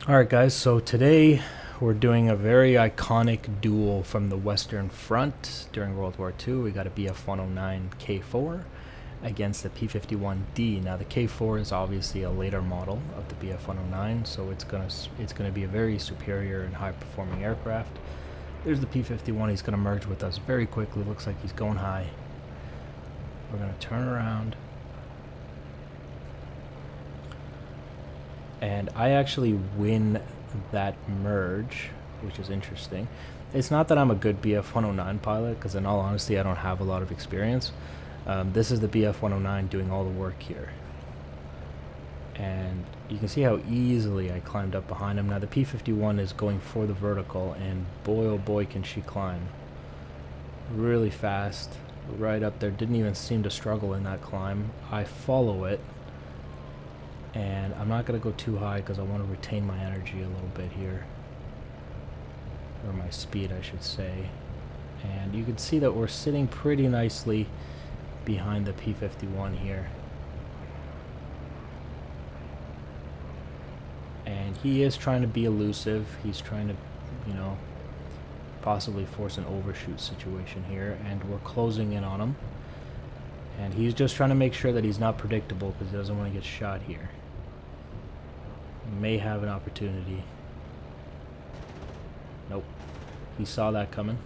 Alright guys, so today we're doing a very iconic duel from the Western Front during World War II. We got a Bf-109 K4 against the P-51D. Now the K4 is obviously a later model of the Bf-109, so it's gonna be a very superior and high performing aircraft. There's the P-51, he's gonna merge with us very quickly, looks like he's going high. We're gonna turn around. And I actually win that merge, which is interesting. It's not that I'm a good Bf-109 pilot, because in all honesty I don't have a lot of experience. This is the Bf-109 doing all the work here. And you can see how easily I climbed up behind him. Now the P-51 is going for the vertical, and boy oh boy can she climb. Really fast, right up there, didn't even seem to struggle in that climb. I follow it. And I'm not going to go too high because I want to retain my energy a little bit here. Or my speed, I should say. And you can see that we're sitting pretty nicely behind the P-51 here. And he is trying to be elusive. He's trying to, you know, possibly force an overshoot situation here. And we're closing in on him. And he's just trying to make sure that he's not predictable because he doesn't want to get shot here. May have an opportunity. Nope. He saw that coming.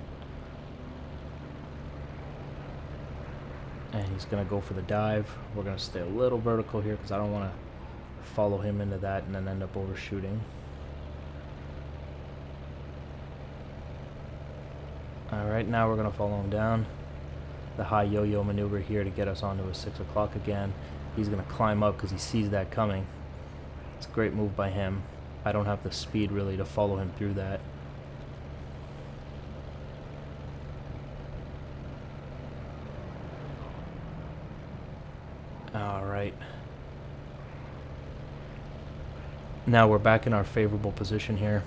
And he's going to go for the dive. We're going to stay a little vertical here because I don't want to follow him into that and then end up overshooting. Alright, now we're going to follow him down. The high yo-yo maneuver here to get us onto a 6 o'clock again. He's going to climb up because he sees that coming. It's a great move by him. I don't have the speed really to follow him through that. Alright. Now we're back in our favorable position here.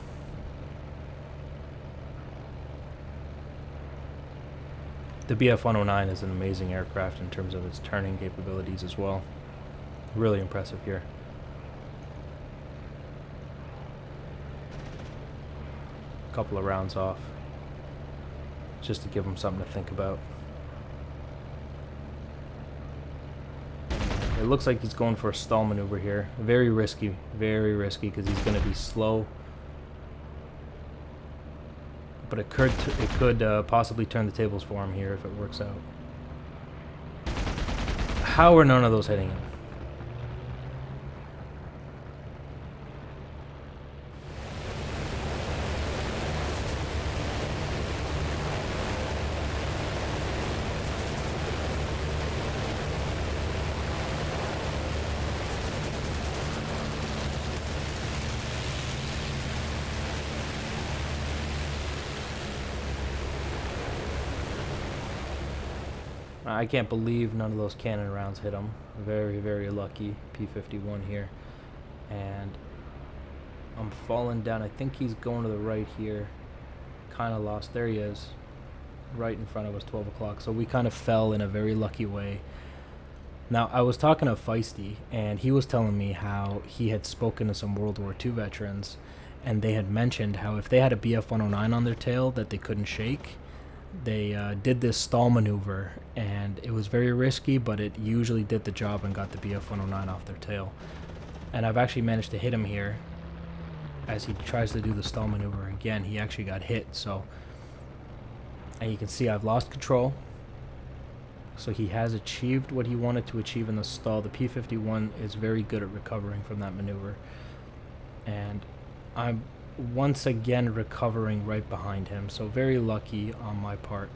The Bf-109 is an amazing aircraft in terms of its turning capabilities as well. Really impressive here. Couple of rounds off just to give him something to think about. It looks like he's going for a stall maneuver here. Very risky because he's going to be slow, but it could possibly turn the tables for him here if it works out. How are none of those hitting him? I can't believe none of those cannon rounds hit him. Very lucky P-51 here. And I'm falling down. I think he's going to the right here. Kind of lost. There he is. Right in front of us, 12 o'clock. So we kind of fell in a very lucky way. Now, I was talking to Feisty, and he was telling me how he had spoken to some World War II veterans, and they had mentioned how if they had a Bf-109 on their tail that they couldn't shake, they did this stall maneuver, and it was very risky, but it usually did the job and got the Bf-109 off their tail. And I've actually managed to hit him here as he tries to do the stall maneuver again. He actually got hit, so, and you can see I've lost control. So he has achieved what he wanted to achieve in the stall. The P-51 is very good at recovering from that maneuver, and I'm once again recovering right behind him. So very lucky on my part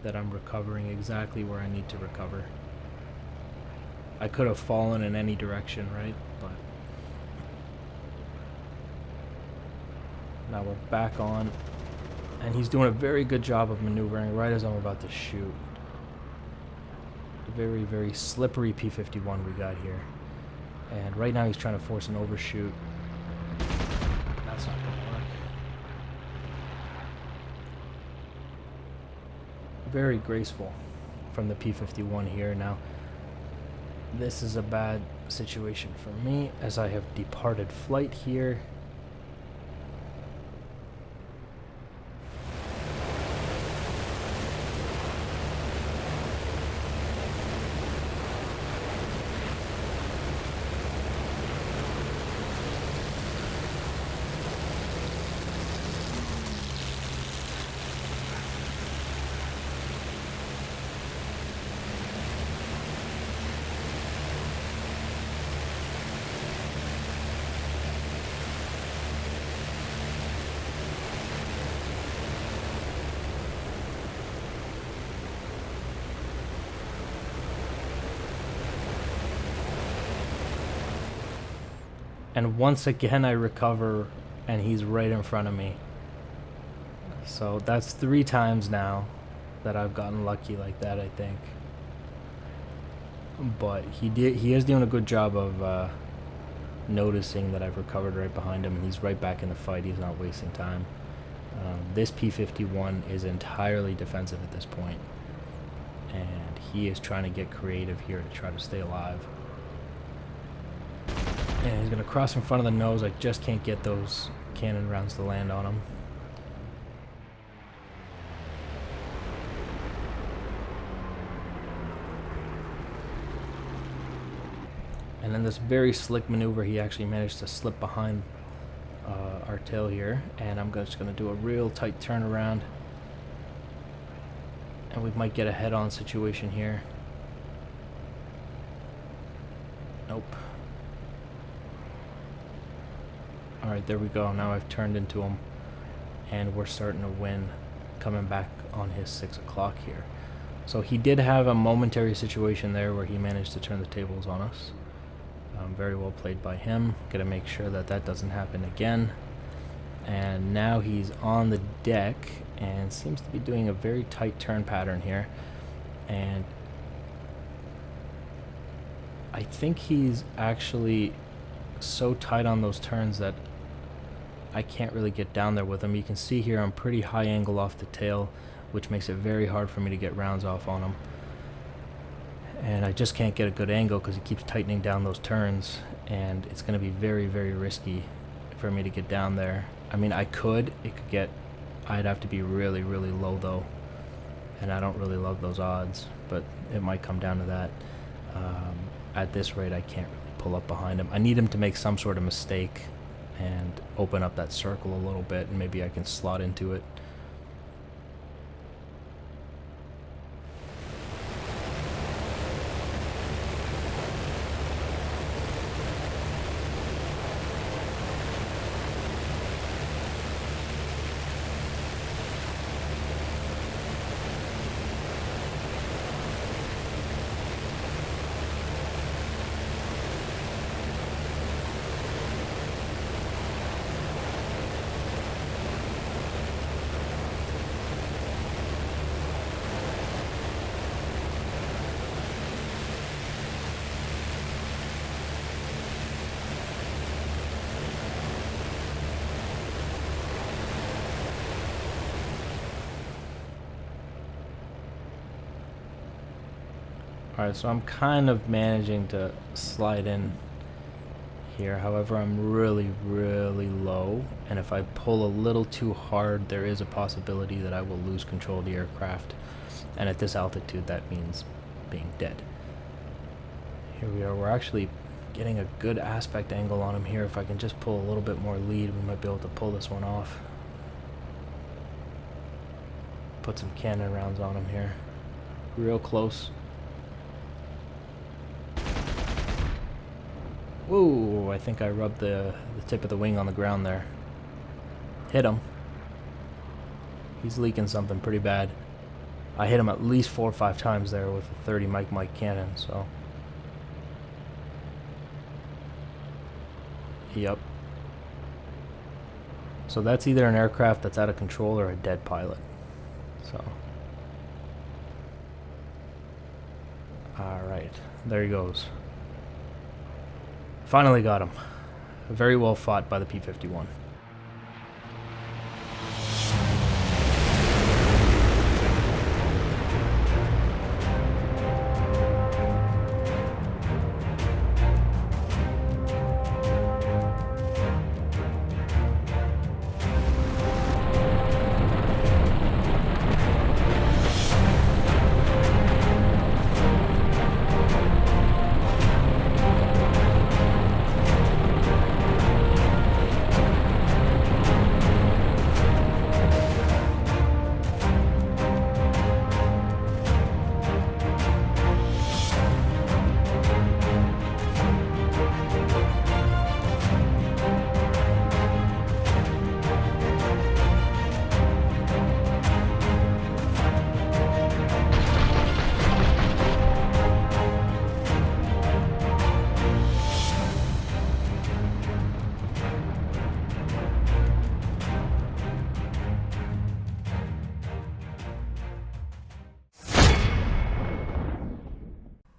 that I'm recovering exactly where I need to recover. I could have fallen in any direction, right? But now we're back on, and he's doing a very good job of maneuvering right as I'm about to shoot. Very slippery P-51 we got here, and right now he's trying to force an overshoot. That's not gonna work. Very graceful. from the P-51 here. Now, this is a bad situation for me as I have departed flight here. And once again I recover and he's right in front of me. So that's 3 times now that I've gotten lucky like that, I think. But he is doing a good job of noticing that I've recovered right behind him. He's right back in the fight. He's not wasting time. This P-51 is entirely defensive at this point, and he is trying to get creative here to try to stay alive. And he's going to cross in front of the nose. I just can't get those cannon rounds to land on him. And in this very slick maneuver, he actually managed to slip behind our tail here. And I'm just going to do a real tight turnaround. And we might get a head-on situation here. Nope. Alright, there we go. Now I've turned into him, and we're starting to win, coming back on his 6 o'clock here. So he did have a momentary situation there where he managed to turn the tables on us. Very well played by him. Gotta make sure that that doesn't happen again. And now he's on the deck and seems to be doing a very tight turn pattern here. And I think he's actually so tight on those turns that I can't really get down there with him. You can see here I'm pretty high angle off the tail, which makes it very hard for me to get rounds off on him. And I just can't get a good angle because he keeps tightening down those turns, and it's going to be very, very risky for me to get down there. I mean, it could get, I'd have to be really, really low though, and I don't really love those odds, but it might come down to that. At this rate, I can't really pull up behind him. I need him to make some sort of mistake and open up that circle a little bit, and maybe I can slot into it. Alright, so I'm kind of managing to slide in here. However, I'm really, really low, and if I pull a little too hard, there is a possibility that I will lose control of the aircraft. And at this altitude, that means being dead. Here we are. We're actually getting a good aspect angle on him here. If I can just pull a little bit more lead, we might be able to pull this one off. Put some cannon rounds on him here. Real close. Whoa, I think I rubbed the tip of the wing on the ground there. Hit him. He's leaking something pretty bad. I hit him at least 4 or 5 times there with a 30 Mike cannon, so. Yep. So that's either an aircraft that's out of control or a dead pilot. So. Alright, there he goes. Finally got him. Very well fought by the P-51.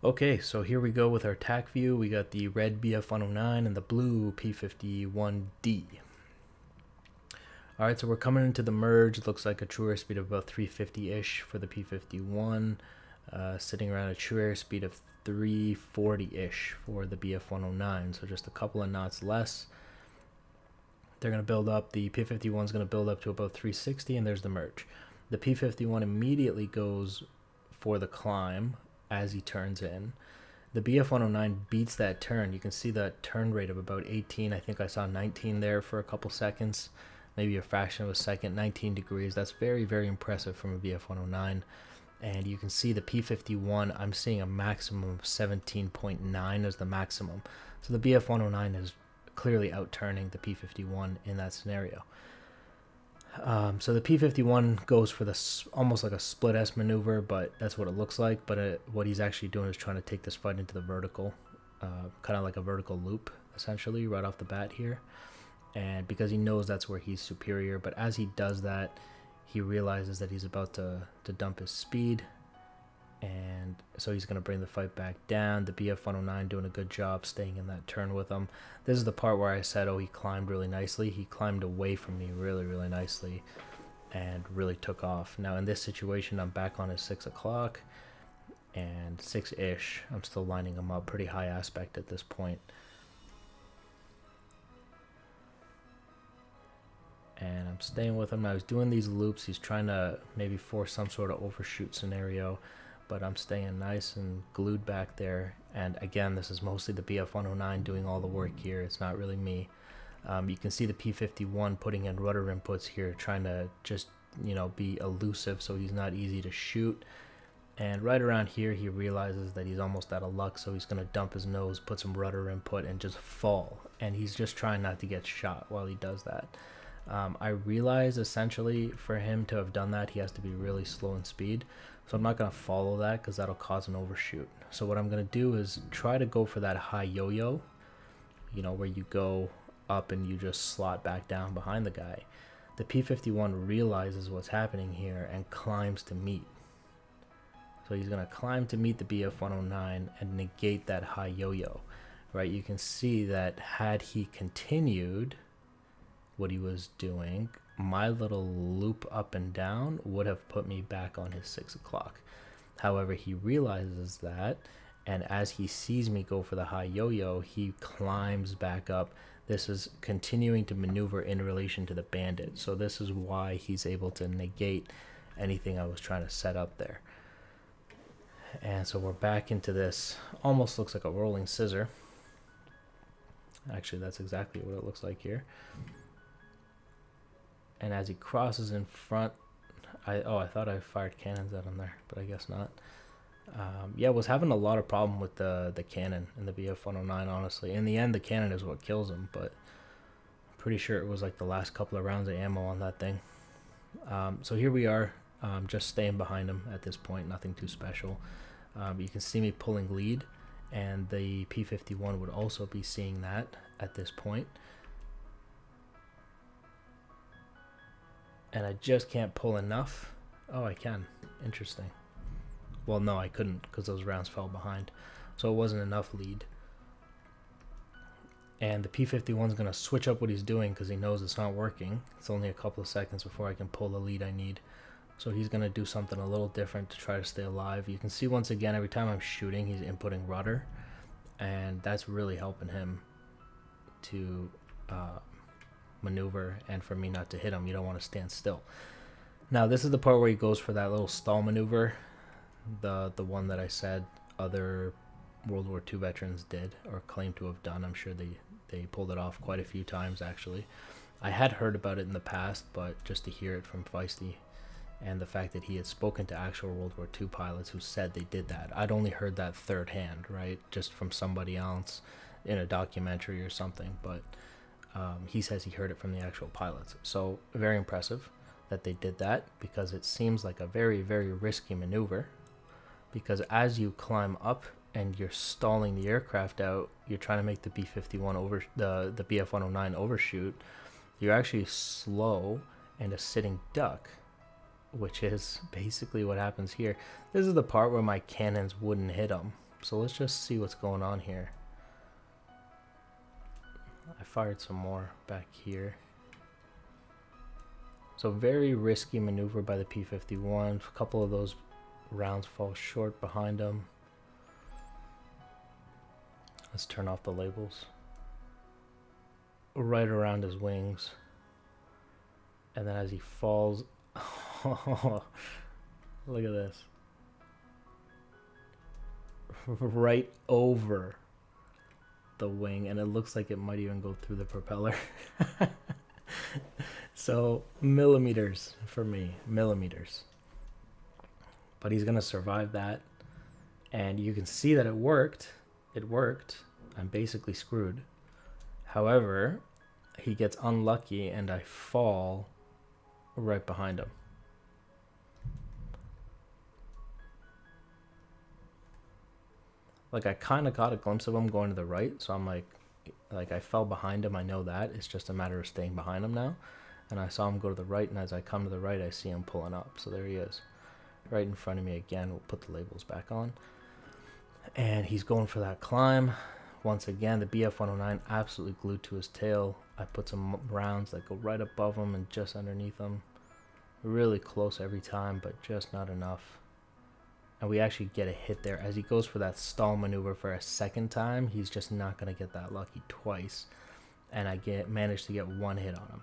Okay, so here we go with our tack view. We got the red Bf-109 and the blue P-51D. Alright, so we're coming into the merge. It looks like a true airspeed of about 350-ish for the P-51, sitting around a true airspeed of 340-ish for the Bf-109, so just a couple of knots less. They're going to build up, the P-51 is going to build up to about 360, and there's the merge. The P-51 immediately goes for the climb as he turns in. The Bf-109 beats that turn. You can see that turn rate of about 18. I think I saw 19 there for a couple seconds, maybe a fraction of a second, 19 degrees. That's very, very impressive from a Bf-109. And you can see the P-51, I'm seeing a maximum of 17.9 as the maximum. So the Bf-109 is clearly out-turning the P-51 in that scenario. So the P-51 goes for this almost like a split S maneuver, but that's what it looks like. But what he's actually doing is trying to take this fight into the vertical, kind of like a vertical loop, essentially, right off the bat here. And because he knows that's where he's superior, but as he does that, he realizes that he's about to dump his speed, and so he's going to bring the fight back down. The Bf-109 doing a good job staying in that turn with him. This is the part where I said, oh, he climbed really nicely. He climbed away from me really, really nicely and really took off. Now in this situation, I'm back on his 6 o'clock and 6-ish. I'm still lining him up, pretty high aspect at this point. And I'm staying with him. Now he's doing these loops. He's trying to maybe force some sort of overshoot scenario, but I'm staying nice and glued back there. And again, this is mostly the Bf-109 doing all the work here. It's not really me. You can see the P-51 putting in rudder inputs here, trying to just, you know, be elusive so he's not easy to shoot. And right around here, he realizes that he's almost out of luck, so he's going to dump his nose, put some rudder input, and just fall. And he's just trying not to get shot while he does that. I realize essentially for him to have done that, he has to be really slow in speed. So I'm not going to follow that because that'll cause an overshoot. So what I'm going to do is try to go for that high yo-yo, you know, where you go up and you just slot back down behind the guy. The P-51 realizes what's happening here and climbs to meet. So he's going to climb to meet the Bf-109 and negate that high yo-yo, right? You can see that had he continued what he was doing, my little loop up and down would have put me back on his 6 o'clock. However, he realizes that, and as he sees me go for the high yo-yo, he climbs back up. This is continuing to maneuver in relation to the bandit, so this is why he's able to negate anything I was trying to set up there. And so we're back into this, almost looks like a rolling scissor. Actually, that's exactly what it looks like here. And as he crosses in front, I thought I fired cannons at him there, but I guess not. Yeah, was having a lot of problem with the cannon in the Bf-109, honestly. In the end, the cannon is what kills him, but I'm pretty sure it was like the last couple of rounds of ammo on that thing. So here we are, just staying behind him at this point, nothing too special. You can see me pulling lead, and the P-51 would also be seeing that at this point. And I just can't pull enough. Oh, I can. Interesting. Well, no, I couldn't because those rounds fell behind. So it wasn't enough lead. And the P-51 is going to switch up what he's doing because he knows it's not working. It's only a couple of seconds before I can pull the lead I need. So he's going to do something a little different to try to stay alive. You can see once again, every time I'm shooting, he's inputting rudder. And that's really helping him to maneuver and for me not to hit him. You don't want to stand still. Now this is the part where he goes for that little stall maneuver, the one that I said other World War II veterans did or claim to have done. I'm sure they pulled it off quite a few times actually. I had heard about it in the past, but just to hear it from Feisty and the fact that he had spoken to actual World War II pilots who said they did that. I'd only heard that third hand, right? Just from somebody else in a documentary or something, but he says he heard it from the actual pilots. So very impressive that they did that, because it seems like a very, very risky maneuver, because as you climb up and you're stalling the aircraft out, you're trying to make the B-51 over the Bf-109 overshoot. You're actually slow and a sitting duck, which is basically what happens here. This is the part where my cannons wouldn't hit him So let's just see what's going on here. I fired some more back here. So very risky maneuver by the P-51. A couple of those rounds fall short behind him. Let's turn off the labels. Right around his wings. And then as he falls, look at this. Right over the wing, and it looks like it might even go through the propeller. So millimeters for me, millimeters. But he's gonna survive that, and you can see that it worked. It worked. I'm basically screwed. However, he gets unlucky and I fall right behind him. Like, I kind of got a glimpse of him going to the right, so I'm like I fell behind him. I know that. It's just a matter of staying behind him now. And I saw him go to the right, and as I come to the right, I see him pulling up. So there he is, right in front of me again. We'll put the labels back on. And he's going for that climb. Once again, the Bf-109 absolutely glued to his tail. I put some rounds that go right above him and just underneath him. Really close every time, but just not enough. And we actually get a hit there. As he goes for that stall maneuver for a second time, he's just not going to get that lucky twice. And I managed to get one hit on him.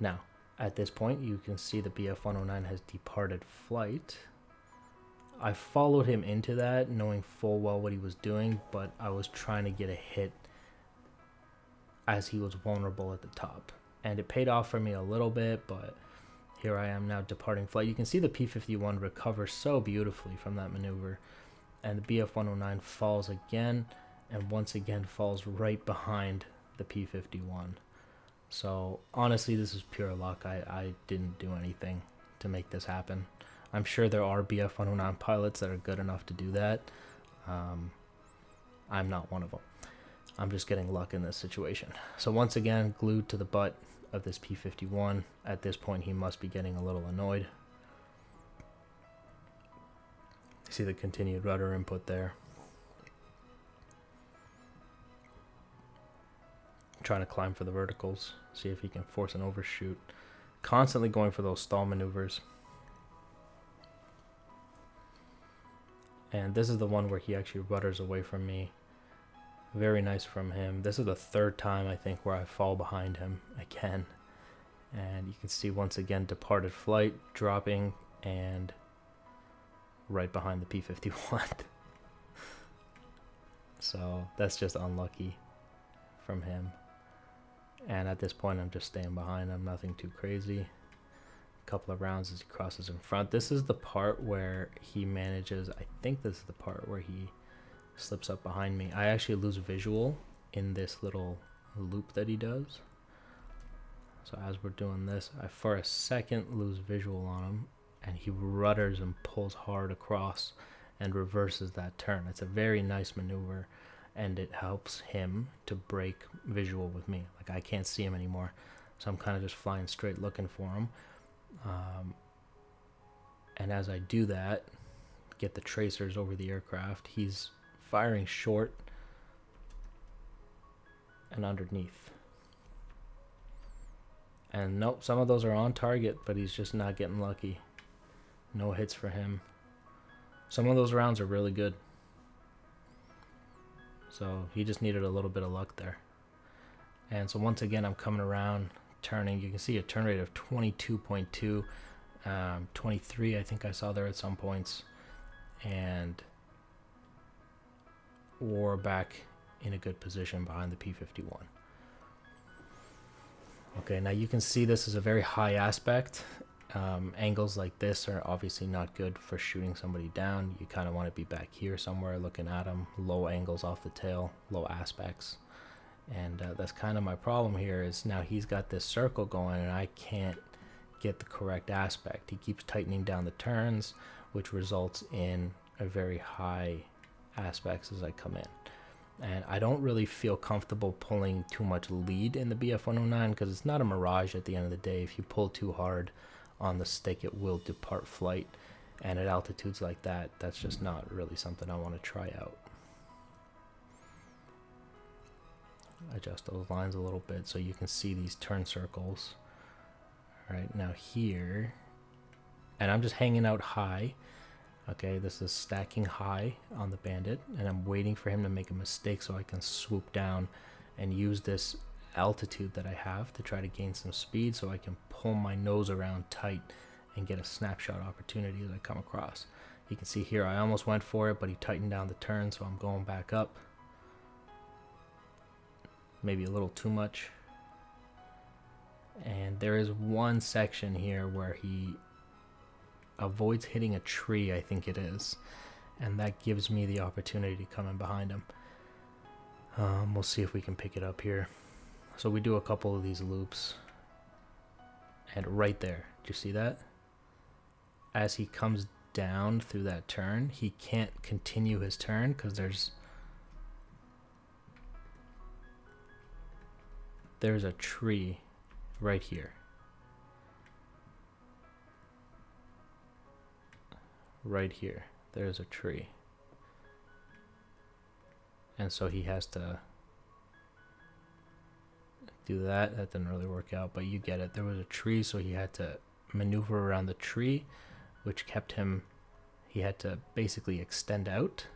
Now, at this point, you can see the Bf-109 has departed flight. I followed him into that, knowing full well what he was doing, but I was trying to get a hit as he was vulnerable at the top. And it paid off for me a little bit, but here I am now departing flight. You can see the P-51 recover so beautifully from that maneuver. And the Bf-109 falls again, and once again falls right behind the P-51. So honestly, this is pure luck. I didn't do anything to make this happen. I'm sure there are Bf-109 pilots that are good enough to do that. I'm not one of them. I'm just getting luck in this situation. So once again, glued to the butt of this P-51. At this point, he must be getting a little annoyed. You see the continued rudder input there. Trying to climb for the verticals, see if he can force an overshoot. Constantly going for those stall maneuvers. And this is the one where he actually rudders away from me. Very nice from him. This is the third time, I think, where I fall behind him again. And you can see once again departed flight, dropping, and right behind the P-51. So that's just unlucky from him. And at this point, I'm just staying behind him, nothing too crazy. A couple of rounds as he crosses in front. This is the part where he manages, I think this is the part where he slips up behind me. I actually lose visual in this little loop that he does. So as we're doing this, I for a second lose visual on him, and he rudders and pulls hard across and reverses that turn. It's a very nice maneuver, and it helps him to break visual with me. Like, I can't see him anymore, so I'm kind of just flying straight looking for him. And as I do that, get the tracers over the aircraft, he's firing short and underneath. And nope, some of those are on target, but he's just not getting lucky. No hits for him. Some of those rounds are really good. So he just needed a little bit of luck there. And so once again, I'm coming around, turning. You can see a turn rate of 22.2, 23 I think I saw there at some points. And we're back in a good position behind the P-51. Okay, now you can see this is a very high aspect. Angles like this are obviously not good for shooting somebody down. You kind of want to be back here somewhere looking at them. Low angles off the tail, low aspects. And that's kind of my problem here is now he's got this circle going and I can't get the correct aspect. He keeps tightening down the turns, which results in a very high aspects as I come in. And I don't really feel comfortable pulling too much lead in the Bf-109 because it's not a Mirage at the end of the day. If you pull too hard on the stick, it will depart flight. And at altitudes like that, that's just not really something I want to try out. Adjust those lines a little bit so you can see these turn circles. All right, now here, and I'm just hanging out high. Okay, this is stacking high on the Bandit, and I'm waiting for him to make a mistake so I can swoop down and use this altitude that I have to try to gain some speed so I can pull my nose around tight and get a snapshot opportunity as I come across. You can see here I almost went for it, but he tightened down the turn, so I'm going back up. Maybe a little too much. And there is one section here where he avoids hitting a tree, I think it is, and that gives me the opportunity to come in behind him. We'll see if we can pick it up here. So we do a couple of these loops, and right there, do you see that? As he comes down through that turn, he can't continue his turn because there's a tree right here. Right here, there's a tree. And so he has to do that. That didn't really work out, but you get it. There was a tree, so he had to maneuver around the tree, which kept him, he had to basically extend out,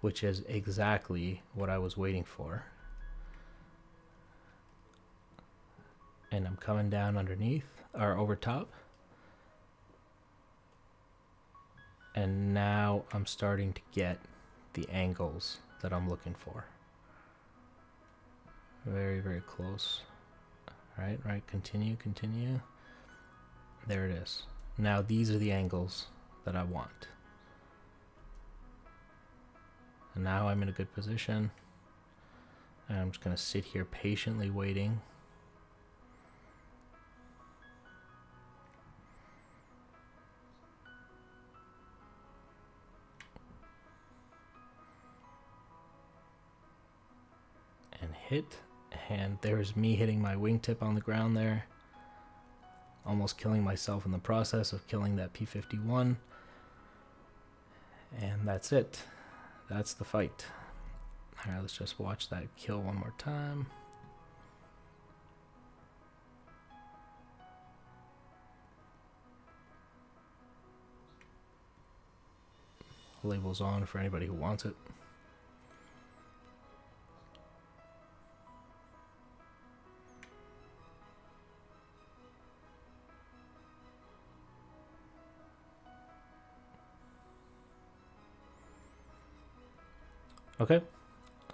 which is exactly what I was waiting for. And I'm coming down underneath, or over top. And now I'm starting to get the angles that I'm looking for. Very, very close. Right, continue. There it is. Now these are the angles that I want. And now I'm in a good position. And I'm just gonna sit here patiently waiting. And hit, and there's me hitting my wingtip on the ground there, almost killing myself in the process of killing that P-51. And that's it. That's the fight. All right, let's just watch that kill one more time. Labels on for anybody who wants it. Okay,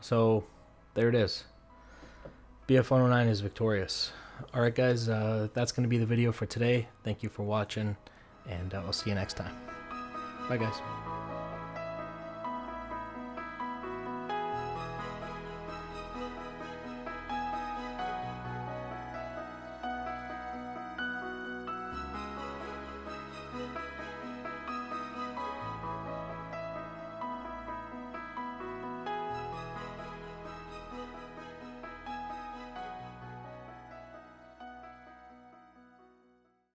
so there it is. Bf-109 is victorious. All right, guys, that's going to be the video for today. Thank you for watching, and I'll see you next time. Bye, guys.